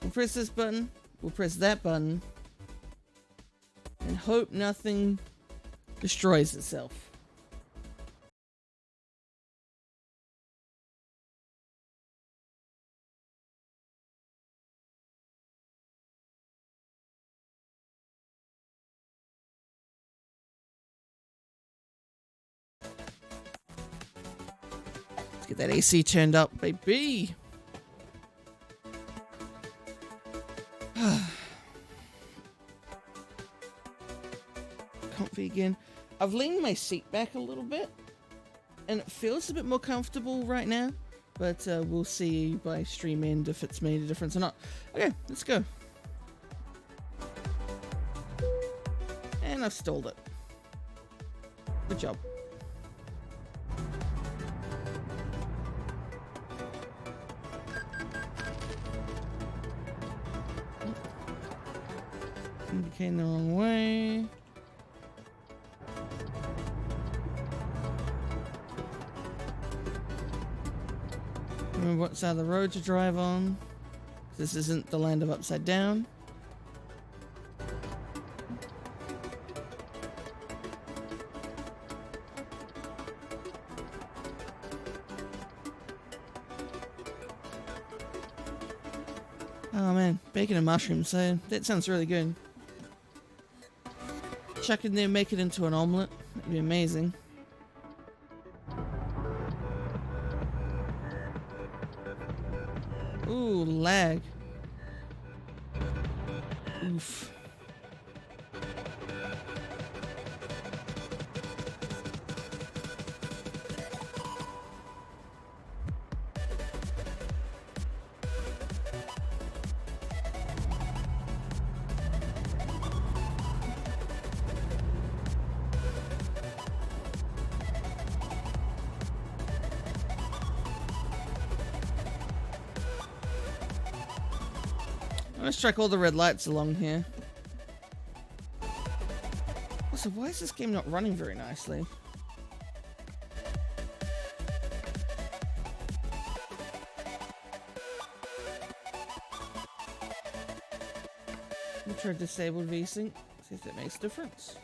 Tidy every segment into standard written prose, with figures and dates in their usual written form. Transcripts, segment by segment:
We'll press this button, we'll press that button, and hope nothing destroys itself. Let's get that AC turned up, baby. Comfy again. I've leaned my seat back a little bit, and it feels a bit more comfortable right now, but we'll see by stream end if it's made a difference or not. Okay, let's go. And I've stalled it. Good job. Indicating the wrong way. Remember what side of the road to drive on. This isn't the land of upside down. Oh man, bacon and mushrooms, so that sounds really good. Chuck in there, make it into an omelette. That'd be amazing. Ooh, lag. Oof. Let's strike all the red lights along here. Also, why is this game not running very nicely? We'll try disabled VSync, see if that makes a difference.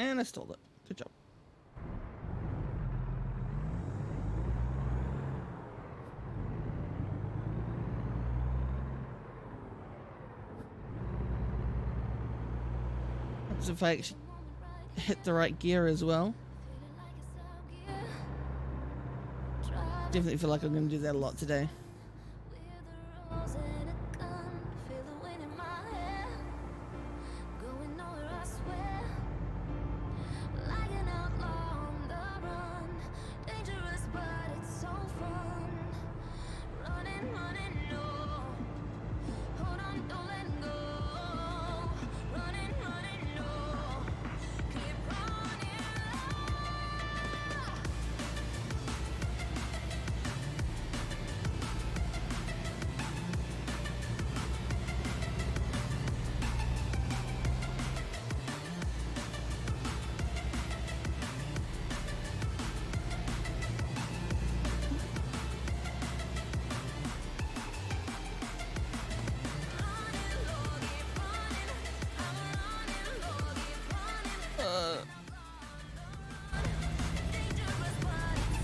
And I stole it. Good job. Perhaps if I actually hit the right gear as well. Definitely feel like I'm going to do that a lot today.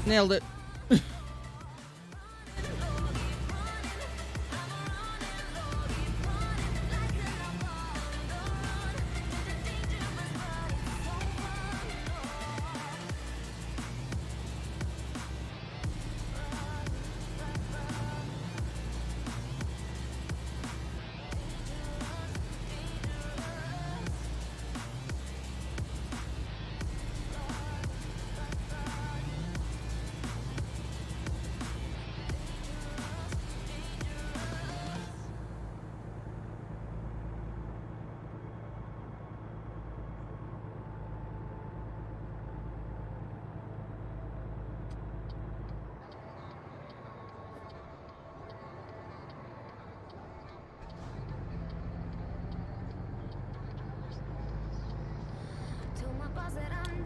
Nailed it.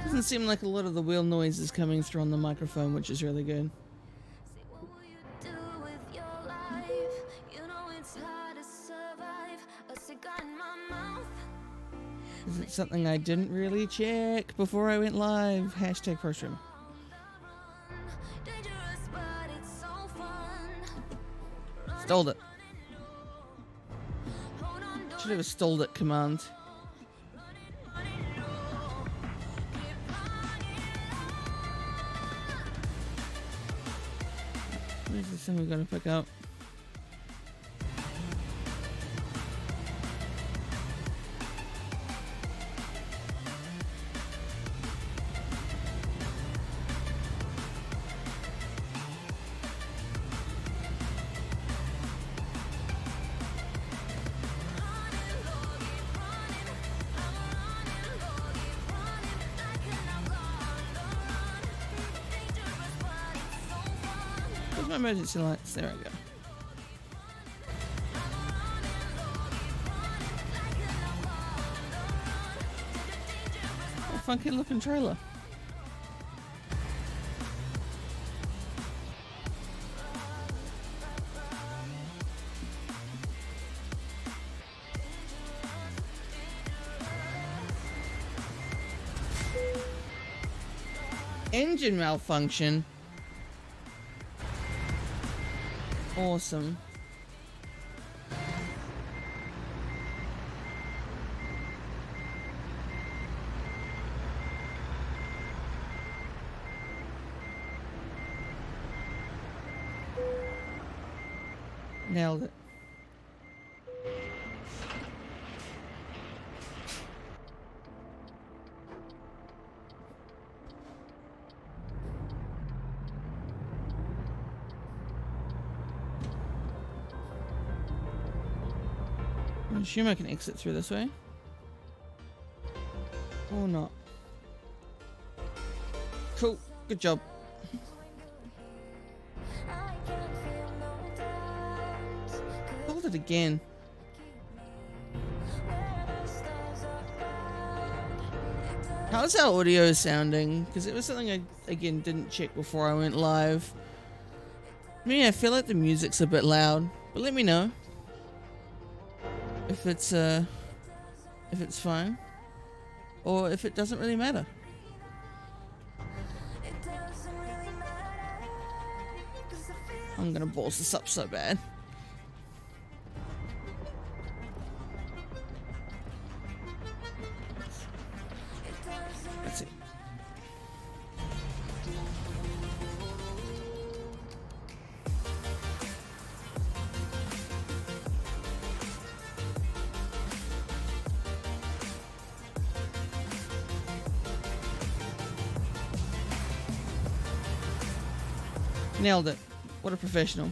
Doesn't seem like a lot of the wheel noise is coming through on the microphone, which is really good. Is it something I didn't really check before I went live? Hashtag pro stream. Stole it. Should have a stole it command. Where's this thing we gotta pick up? Where's my emergency lights? There we go. A funky looking trailer. Engine malfunction. Awesome. Nailed it. I assume I can exit through this way. Or not. Cool. Good job. Hold it again. How's our audio sounding? Because it was something I, again, didn't check before I went live. I mean, I feel like the music's a bit loud, but let me know if it's fine, or if it doesn't really matter. I'm gonna balls this up so bad. That's it. Nailed it. What a professional.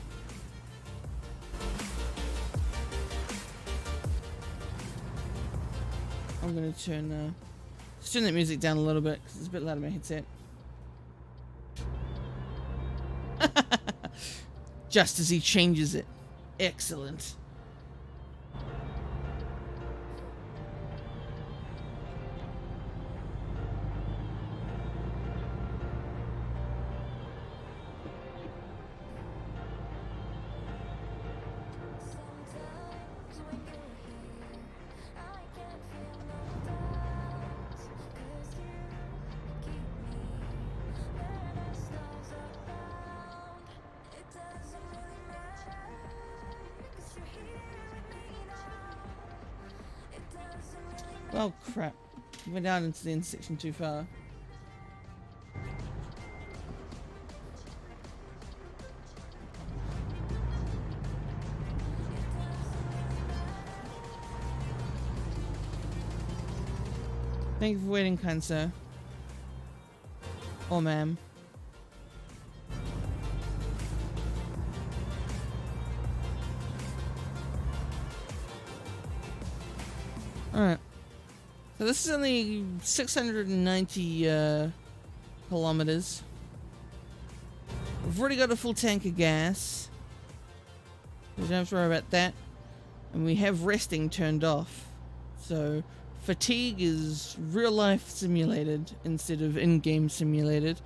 I'm gonna turn that music down a little bit because it's a bit loud in my headset. Just as he changes it. Excellent. Oh crap. We went down into the intersection too far. Thank you for waiting, kind sir. Or ma'am. Alright. So this is only 690 kilometers. We've already got a full tank of gas. We don't have to worry about that. And we have resting turned off. So Fatigue is real life simulated instead of in-game simulated.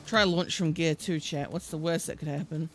Try launch from gear 2, chat. What's the worst that could happen?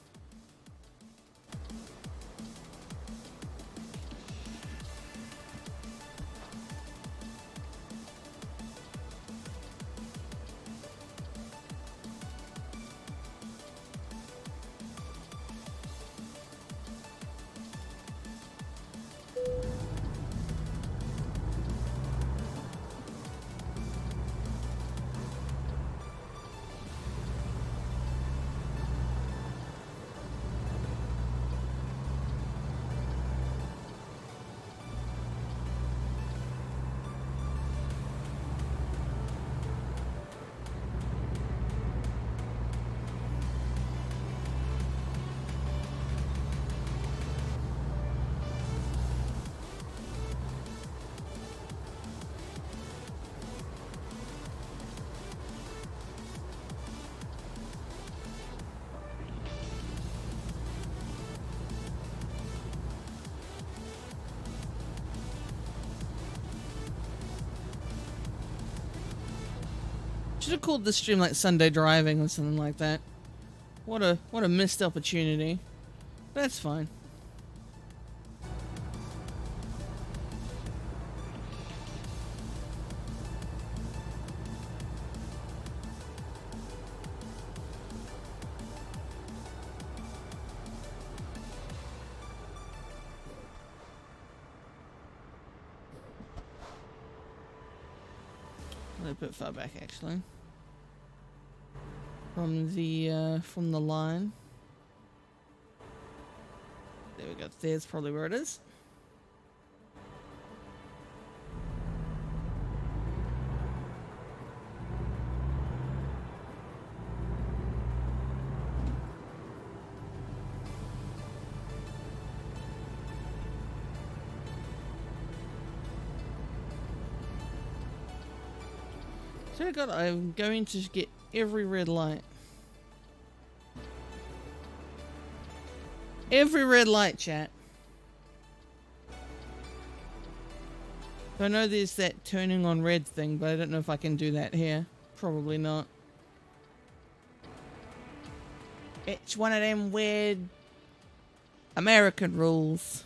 Should have called this stream like Sunday Driving or something like that. What a missed opportunity. That's fine. A little bit far back, actually. From the line. There we go. There's probably where it is. So God, I'm going to get every red light. Every red light, chat. I know there's that turning on red thing, but I don't know if I can do that here. Probably not. It's one of them weird American rules.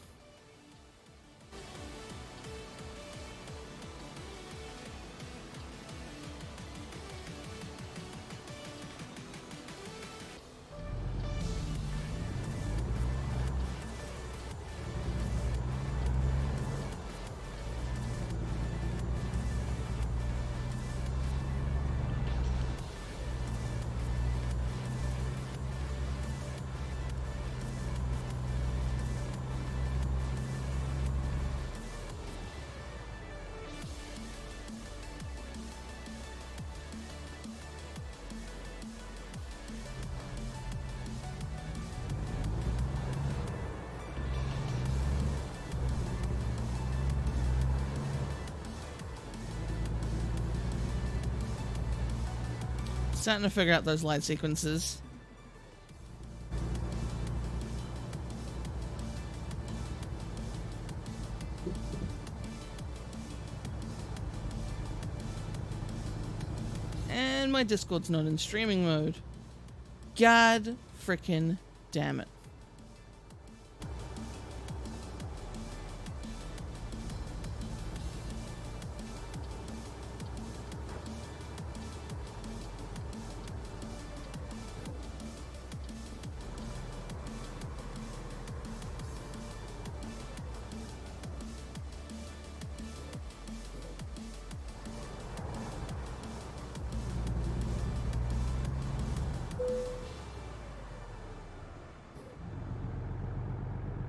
Starting to figure out those light sequences. And my Discord's not in streaming mode. God frickin' damn it.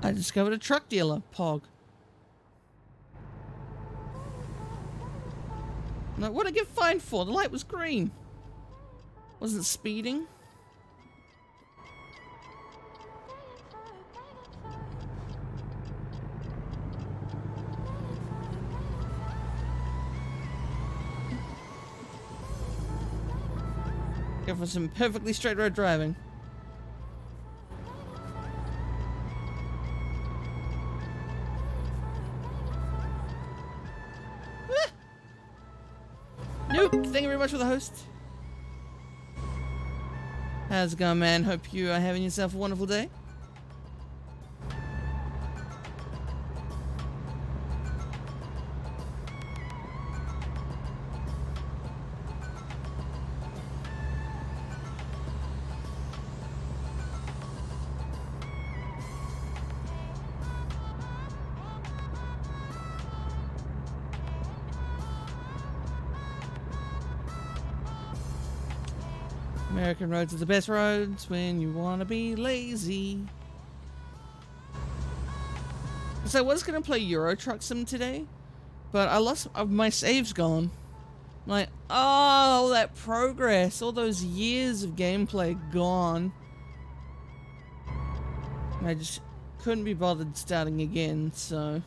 I discovered a truck dealer, Pog. No, what did I get fined for? The light was green. Wasn't speeding. Go for some perfectly straight road driving. Ah! Nope. Thank you very much for the host. How's it going, man? Hope you are having yourself a wonderful day. American roads are the best roads when you want to be lazy. So I was going to play Euro Truck Sim today, but I lost my save's gone. Like, oh, all that progress, all those years of gameplay gone. And I just couldn't be bothered starting again, so...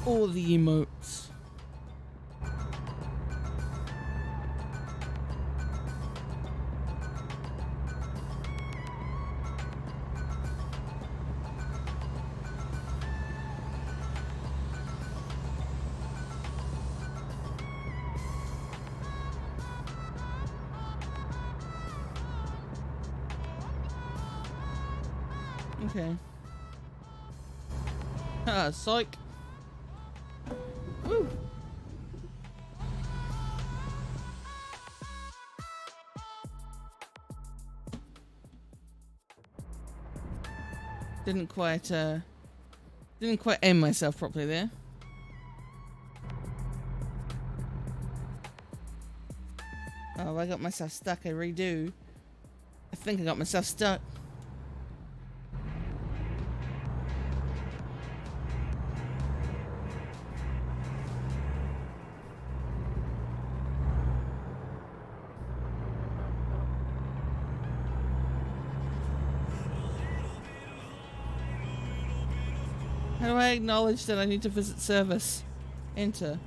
all the emotes. Okay. Ah, psych. Woo. Didn't quite aim myself properly there. Oh, I got myself stuck. I redo. I think I got myself stuck. How do I acknowledge that I need to visit service? Enter.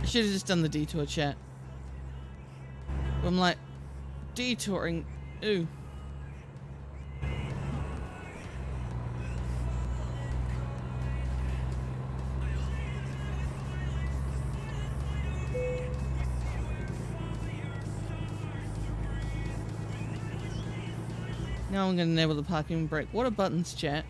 I should have just done the detour chat. I'm like, detouring. Ooh. Now I'm going to enable the parking brake. What are buttons, chat?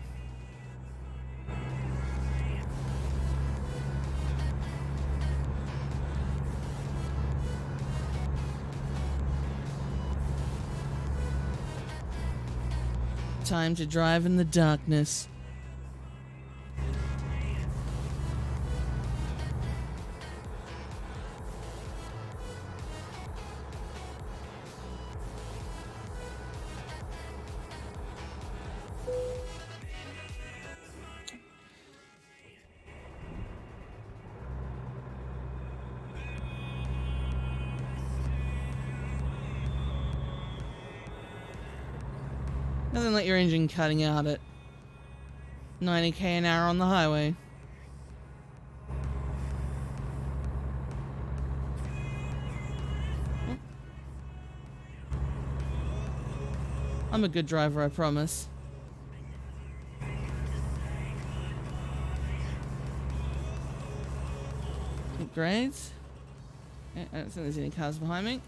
Time to drive in the darkness. Nothing like your engine cutting out at 90k an hour on the highway. I'm a good driver, I promise. Upgrades. Okay, I don't think there's any cars behind me.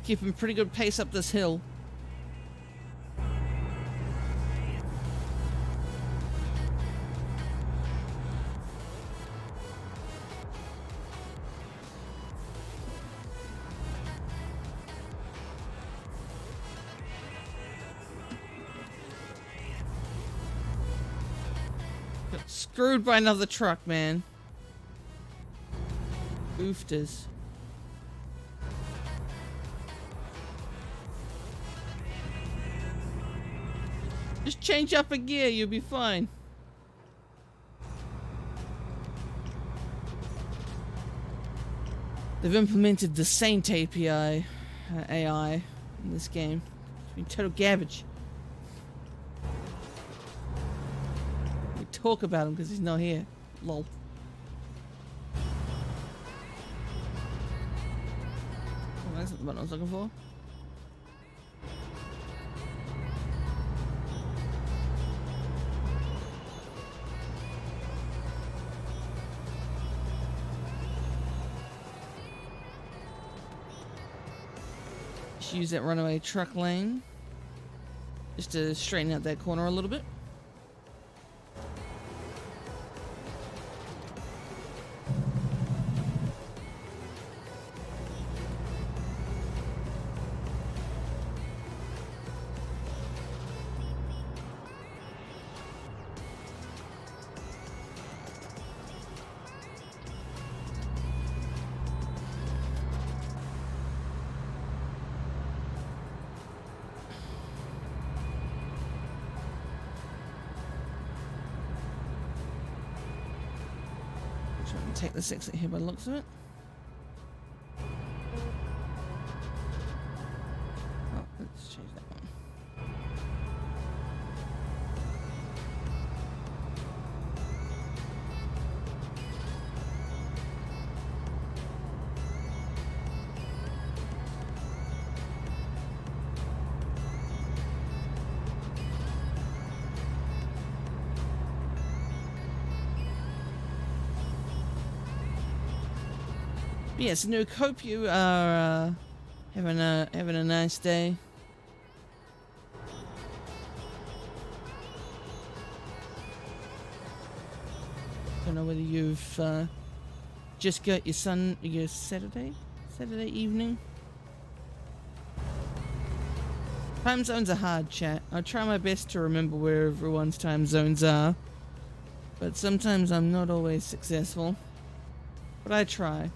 Keeping pretty good pace up this hill. Got screwed by another truck, man. Oofters. Just change up a gear, you'll be fine. They've implemented the Saint API AI in this game. It's been total garbage. We talk about him because he's not here. Lol. Oh, that's not the button I was looking for. Use that runaway truck lane just to straighten out that corner a little bit. Take this exit here by the looks of it. Oh, let's change that one. Yes, Nuke, hope you are having a nice day. Don't know whether you've just got your Saturday evening. Time zones are hard, chat. I try my best to remember where everyone's time zones are, but sometimes I'm not always successful. But I try.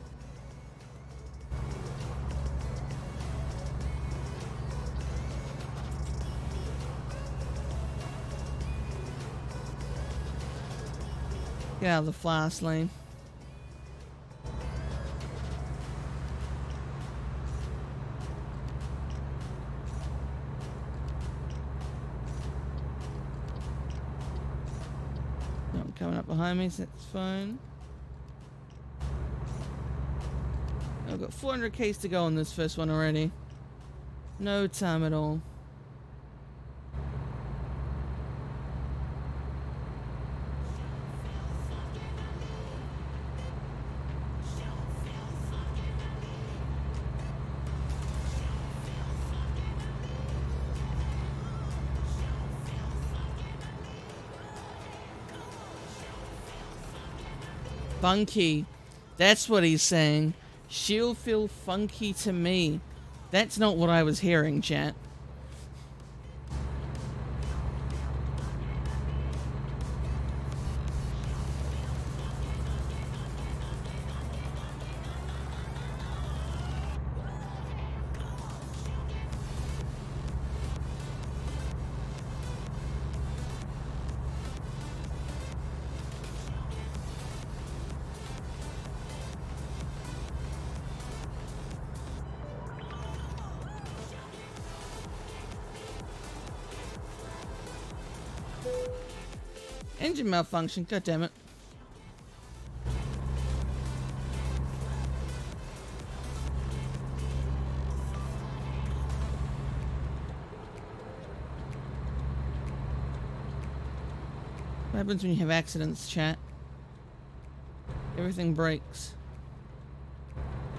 Get out of the fast lane. No, coming up behind me, so that's fine. I've got 400 Ks to go on this first one already. No time at all. Funky. That's what he's saying. She'll feel funky to me. That's not what I was hearing, chat. Engine malfunction, god damn it. What happens when you have accidents, chat? Everything breaks.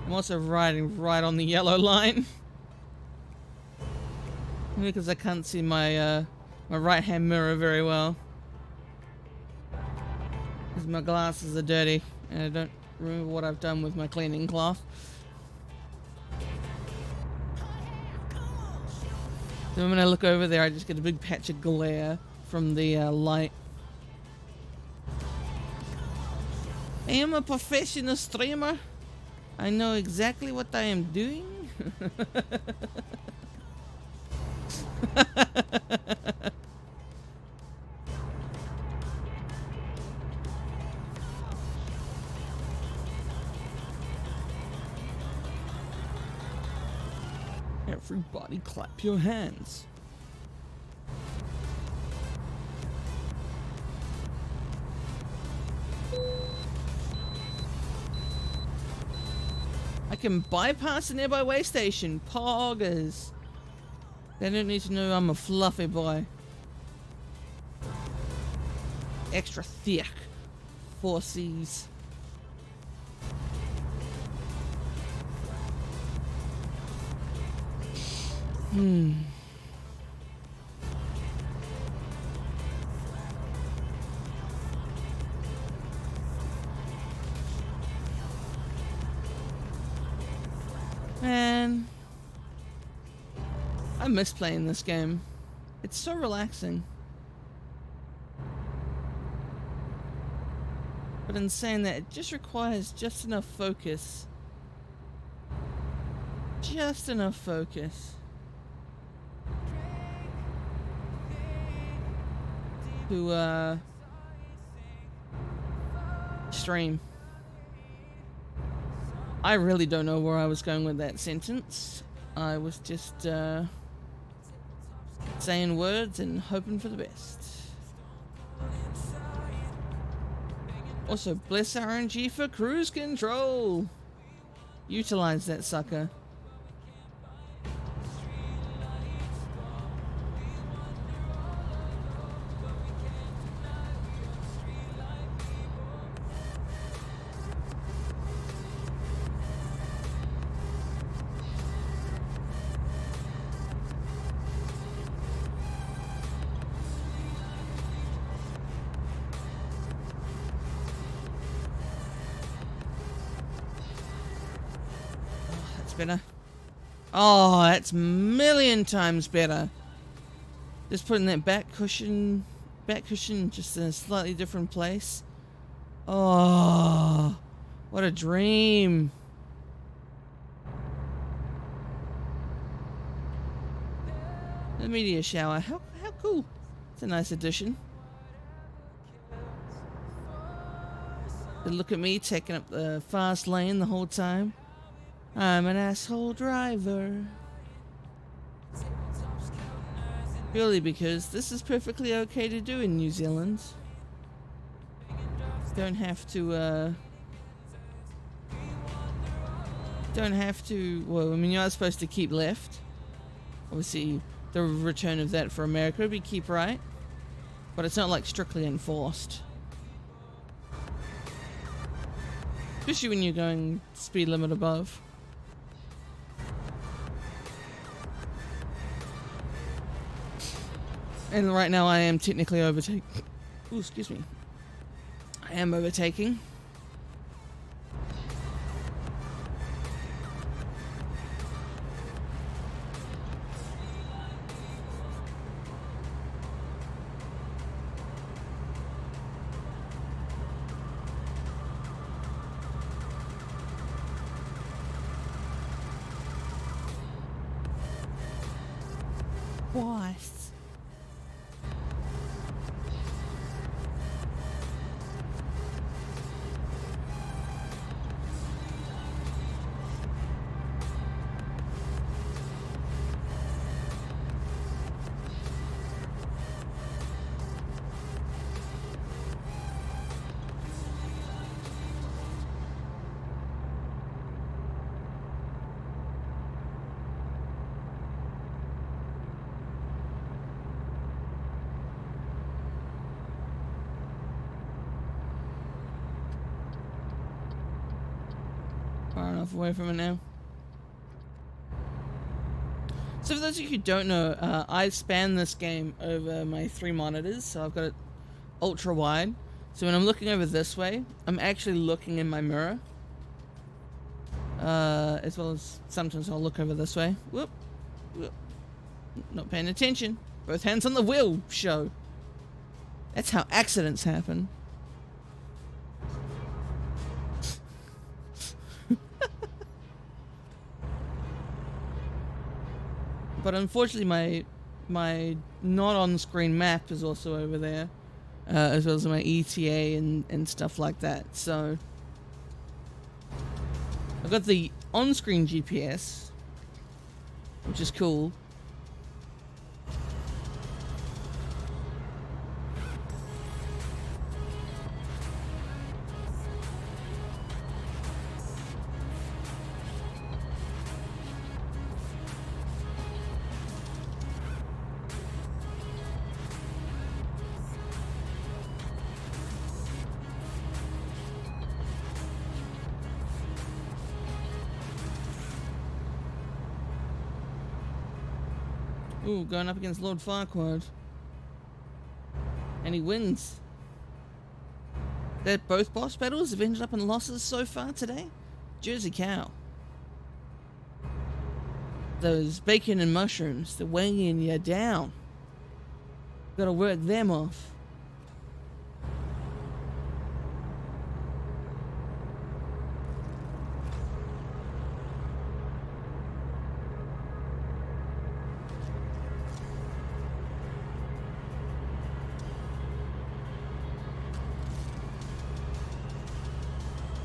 I'm also riding right on the yellow line. Because I can't see my my right hand mirror very well. Because my glasses are dirty and I don't remember what I've done with my cleaning cloth. Then when I look over there, I just get a big patch of glare from the light. I am a professional streamer. I know exactly what I am doing. Everybody clap your hands. I can bypass a nearby way station. Poggers. They don't need to know I'm a fluffy boy. Extra thick. 4Cs. Man, I miss playing this game. It's so relaxing. But in saying that, it just requires just enough focus. Just enough focus to stream. I really don't know where I was going with that sentence. I was just saying words and hoping for the best. Also, bless RNG for cruise control. Utilize that sucker. Better. Oh, that's a million times better. Just putting that back cushion just in a slightly different place. Oh, what a dream. The meteor shower. How cool. It's a nice addition. But look at me taking up the fast lane the whole time. I'm an asshole driver. Purely because this is perfectly okay to do in New Zealand. Don't have to, well, I mean, you are supposed to keep left. Obviously, the return of that for America would be keep right. But it's not like strictly enforced. Especially when you're going speed limit above. And right now I am technically overtaking. Ooh, excuse me. I am overtaking. What? Far enough away from it now. So for those of you who don't know, I span this game over my 3 monitors, so I've got it ultra wide. So when I'm looking over this way, I'm actually looking in my mirror. As well as sometimes I'll look over this way. Whoop. Whoop. Not paying attention. Both hands on the wheel, show. That's how accidents happen. But unfortunately my not on-screen map is also over there. As well as my ETA and stuff like that. So I've got the on-screen GPS, which is cool. Ooh, going up against Lord Farquaad. And he wins. That both boss battles have ended up in losses so far today? Jersey cow. Those bacon and mushrooms, they're weighing you down. Gotta work them off.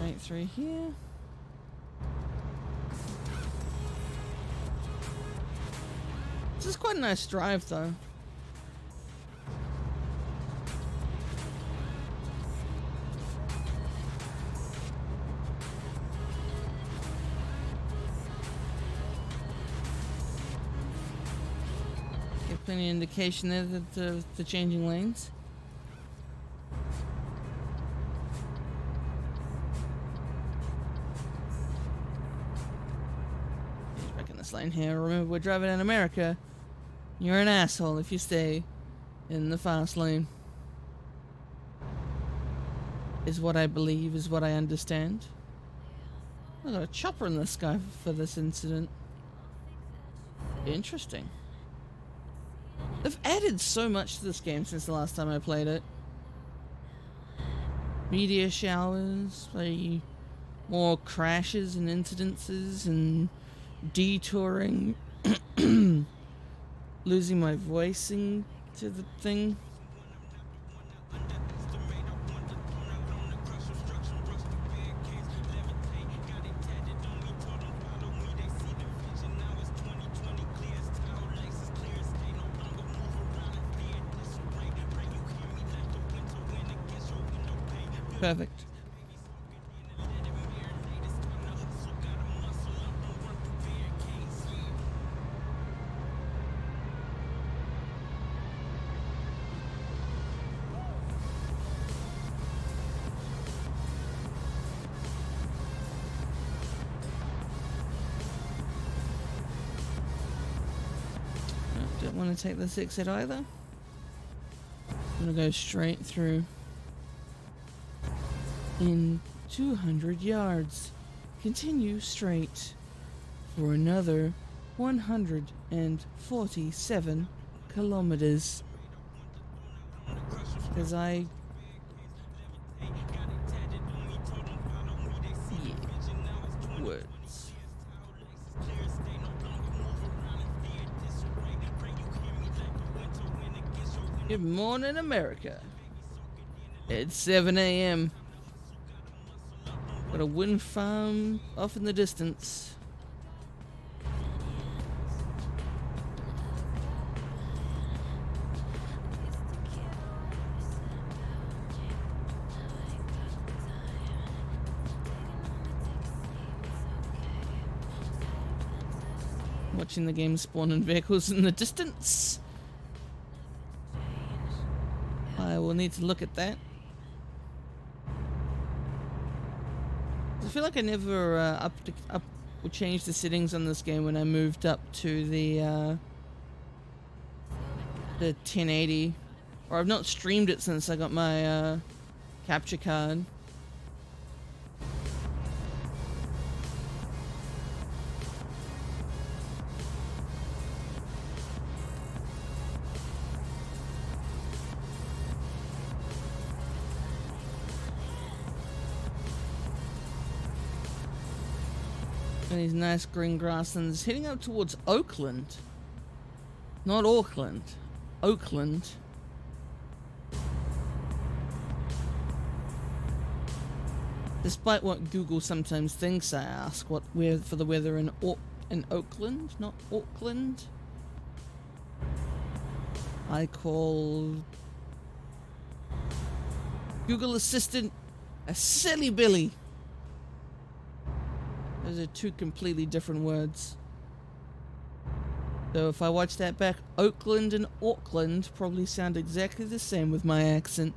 Right through here. This is quite a nice drive though. Get plenty of indication there that the changing lanes. Lane here. Remember, we're driving in America. You're an asshole if you stay in the fast lane. Is what I believe, is what I understand. I got a chopper in the sky for this incident. Interesting. They've added so much to this game since the last time I played it. Meteor showers, more crashes and incidences and detouring, losing my voicing to the thing. Perfect. Don't want to take this exit either. I'm gonna go straight through. In 200 yards, continue straight for another 147 kilometers. Because yeah, words. Good morning, America. It's 7 a.m. Got a wind farm off in the distance. Watching the game spawn in vehicles in the distance. I will need to look at that. I feel like I never or changed the settings on this game when I moved up to the 1080. Or I've not streamed it since I got my capture card. And these nice green grasslands heading up towards Oakland. Not Auckland. Oakland. Despite what Google sometimes thinks, I ask what for the weather in Oakland, not Auckland. I call Google Assistant a silly Billy. Those are two completely different words. So if I watch that back, Oakland and Auckland probably sound exactly the same with my accent.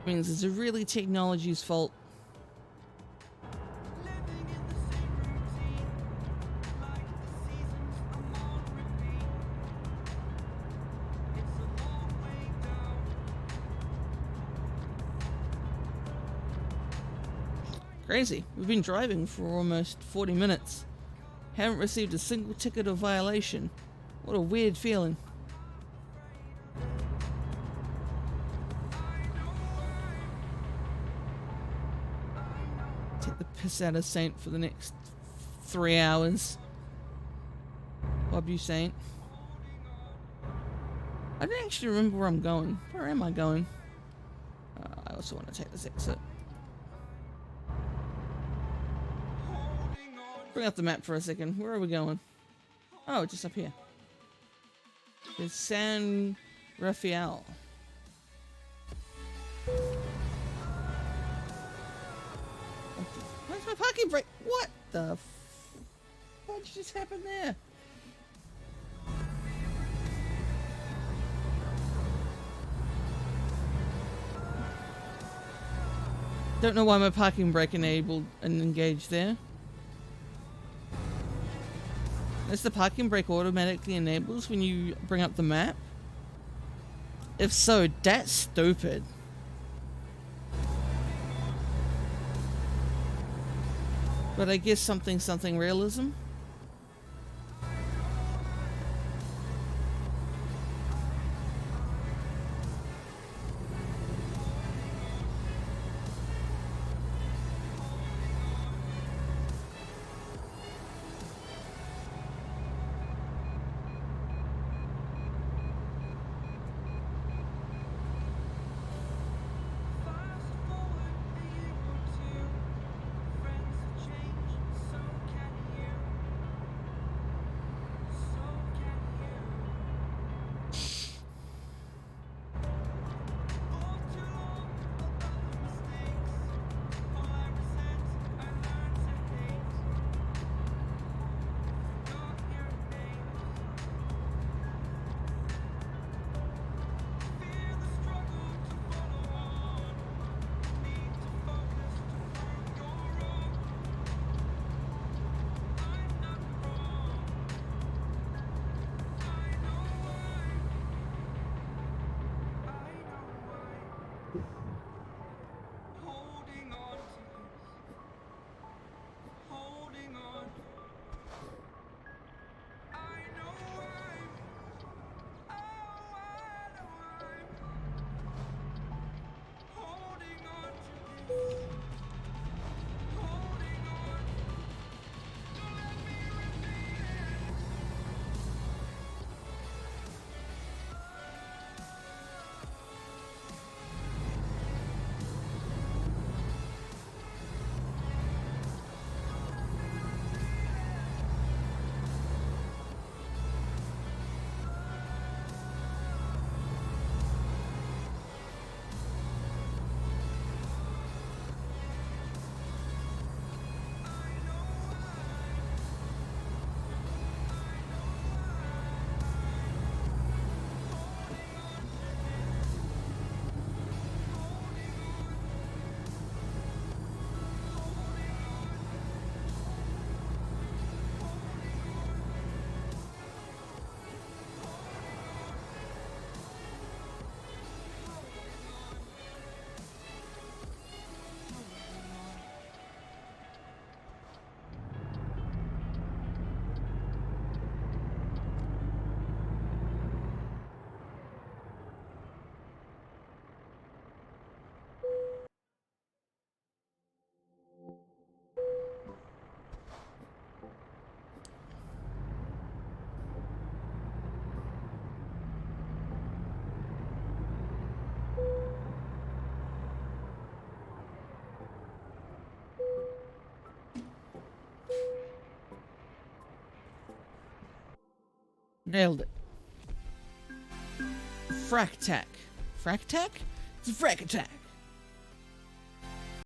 Means it's really technology's fault. Crazy. We've been driving for almost 40 minutes. Haven't received a single ticket or violation. What a weird feeling. Take the piss out of Saint for the next 3 hours. Bob, you Saint. I don't actually remember where I'm going. Where am I going? I also want to take this exit. Bring up the map for a second. Where are we going? Oh, just up here. It's San Rafael. Where's my parking brake? What the what just happened there? Don't know why my parking brake enabled and engaged there. Does the parking brake automatically enables when you bring up the map? If so, that's stupid. But I guess something realism. Nailed it. Frac Tank. Frac Tank? It's a Frac Tank.